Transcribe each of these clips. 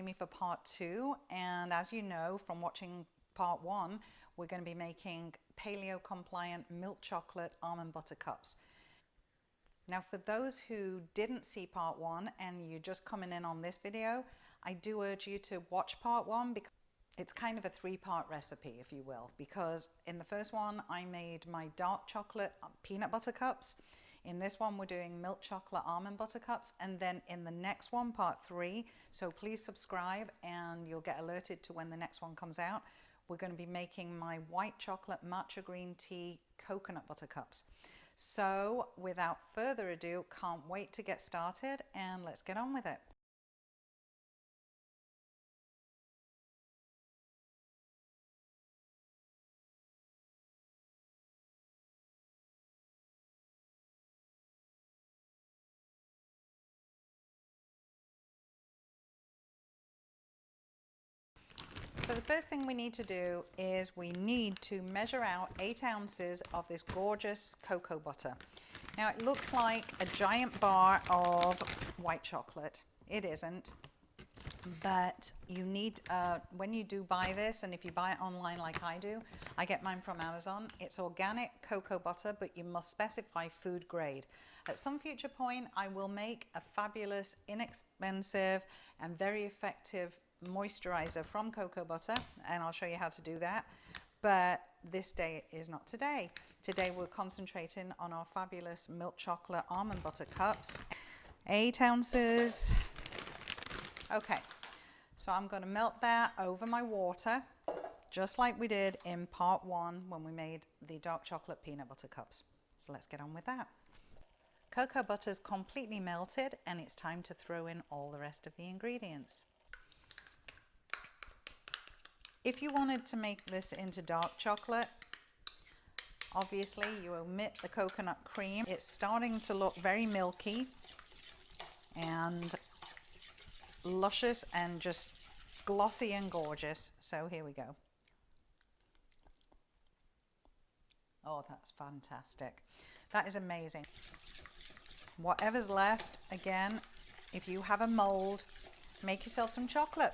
me for part 2, and as you know from watching part 1, we're going to be making paleo compliant milk chocolate almond butter cups. Now for those who didn't see part 1 and you're just coming in on this video, I do urge you to watch part 1 because it's kind of a 3-part recipe, if you will, because in the first one I made my dark chocolate peanut butter cups. In this one we're doing milk chocolate almond butter cups, and then in the next one, part 3, so please subscribe and you'll get alerted to when the next one comes out, we're going to be making my white chocolate matcha green tea coconut butter cups. So without further ado, can't wait to get started, and let's get on with it. So the first thing we need to do is we need to measure out 8 ounces of this gorgeous cocoa butter. Now it looks like a giant bar of white chocolate. It isn't, but you need, when you do buy this, and if you buy it online like I do, I get mine from Amazon, it's organic cocoa butter, but you must specify food grade. At some future point, I will make a fabulous, inexpensive, and very effective moisturizer from cocoa butter, and I'll show you how to do that, but this day is not today. Today we're concentrating on our fabulous milk chocolate almond butter cups. 8 ounces. Okay, so I'm going to melt that over my water just like we did in part 1 when we made the dark chocolate peanut butter cups. So let's get on with that. Cocoa butter is completely melted, and it's time to throw in all the rest of the ingredients. If you wanted to make this into dark chocolate, obviously you omit the coconut cream. It's starting to look very milky and luscious and just glossy and gorgeous. So here we go. Oh, that's fantastic. That is amazing. Whatever's left, again, if you have a mold, make yourself some chocolate.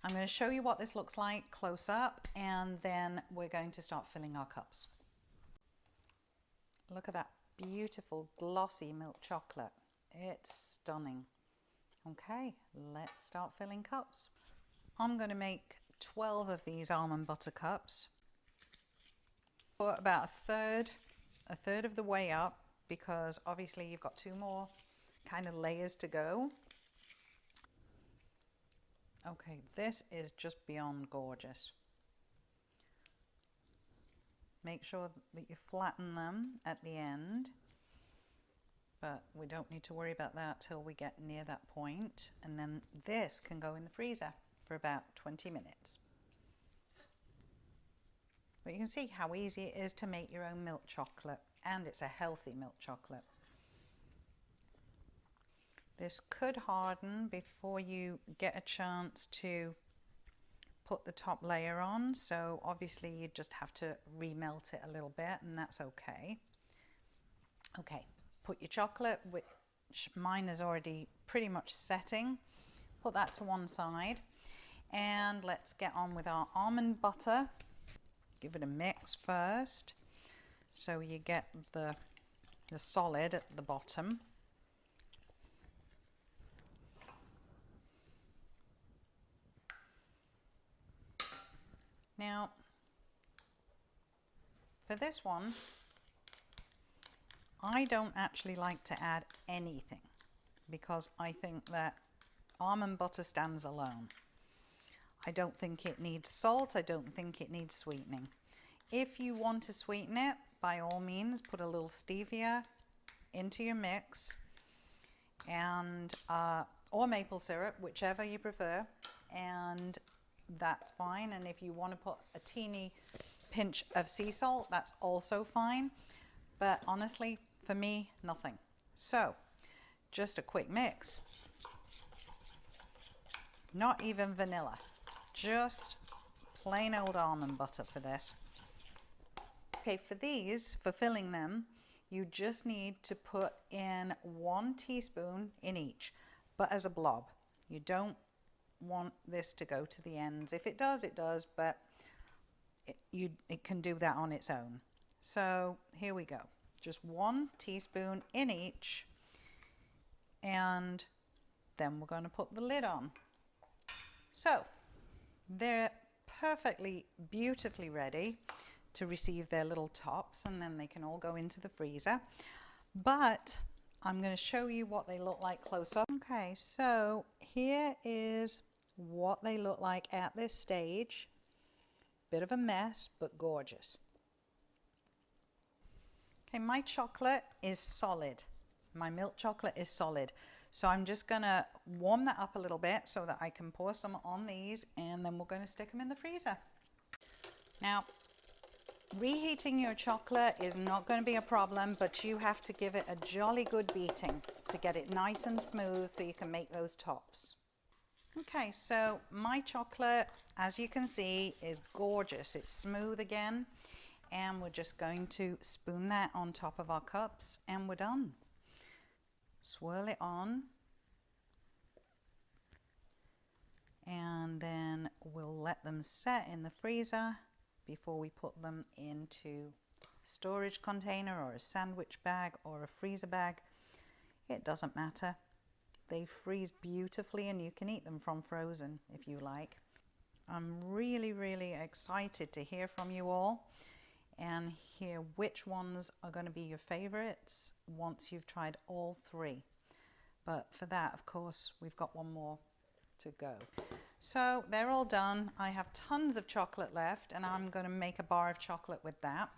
I'm going to show you what this looks like close up, and then we're going to start filling our cups. Look at that beautiful glossy milk chocolate. It's stunning. Okay, let's start filling cups. I'm going to make 12 of these almond butter cups. Put about a third of the way up, because obviously you've got 2 more kind of layers to go. Okay, this is just beyond gorgeous. Make sure that you flatten them at the end, but we don't need to worry about that till we get near that point. And then this can go in the freezer for about 20 minutes. But you can see how easy it is to make your own milk chocolate, and it's a healthy milk chocolate. This could harden before you get a chance to put the top layer on, so obviously you just have to remelt it a little bit, and that's okay. Okay, put your chocolate, which mine is already pretty much setting, put that to one side, and let's get on with our almond butter. Give it a mix first so you get the solid at the bottom. Now, for this one, I don't actually like to add anything because I think that almond butter stands alone. I don't think it needs salt. I don't think it needs sweetening. If you want to sweeten it, by all means, put a little stevia into your mix, and or maple syrup, whichever you prefer, and that's fine. And if you want to put a teeny pinch of sea salt, that's also fine. But honestly, for me, nothing. So just a quick mix. Not even vanilla, just plain old almond butter for this. Okay, for these, for filling them, you just need to put in 1 teaspoon in each, but as a blob. You don't want this to go to the ends. If it does, it does, but it can do that on its own. So here we go. Just 1 teaspoon in each, and then we're going to put the lid on. So they're perfectly, beautifully ready to receive their little tops, and then they can all go into the freezer. But I'm going to show you what they look like close up. Okay, so here is what they look like at this stage. Bit of a mess, but gorgeous. Okay, my chocolate is solid. My milk chocolate is solid. So I'm just going to warm that up a little bit so that I can pour some on these, and then we're going to stick them in the freezer. Now, reheating your chocolate is not going to be a problem, but you have to give it a jolly good beating to get it nice and smooth so you can make those tops. Okay, so my chocolate, as you can see, is gorgeous. It's smooth again, and we're just going to spoon that on top of our cups, and we're done. Swirl it on, and then we'll let them set in the freezer before we put them into a storage container or a sandwich bag or a freezer bag. It doesn't matter. They freeze beautifully, and you can eat them from frozen if you like. I'm really, really excited to hear from you all and hear which ones are going to be your favorites once you've tried all 3. But for that, of course, we've got one more to go. So they're all done. I have tons of chocolate left, and I'm going to make a bar of chocolate with that.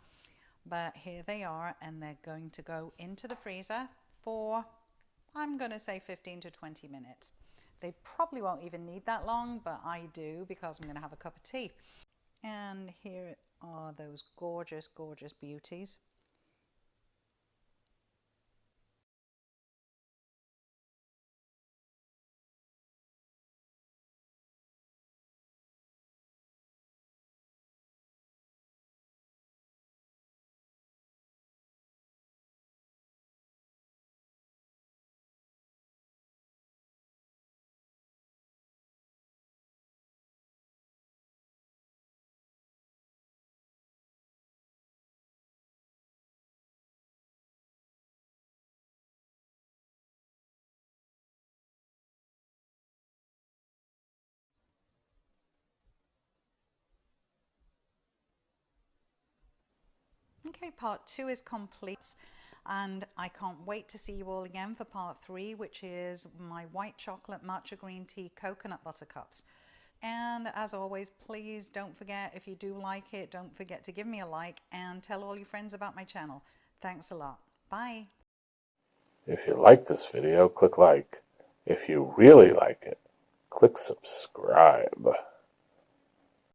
But here they are, and they're going to go into the freezer for, I'm going to say 15 to 20 minutes. They probably won't even need that long, but I do because I'm going to have a cup of tea. And here are those gorgeous, gorgeous beauties. Okay, part 2 is complete, and I can't wait to see you all again for part 3, which is my white chocolate matcha green tea coconut butter cups. And as always, please don't forget, if you do like it, don't forget to give me a like and tell all your friends about my channel. Thanks a lot. Bye. If you like this video, click like. If you really like it, click subscribe.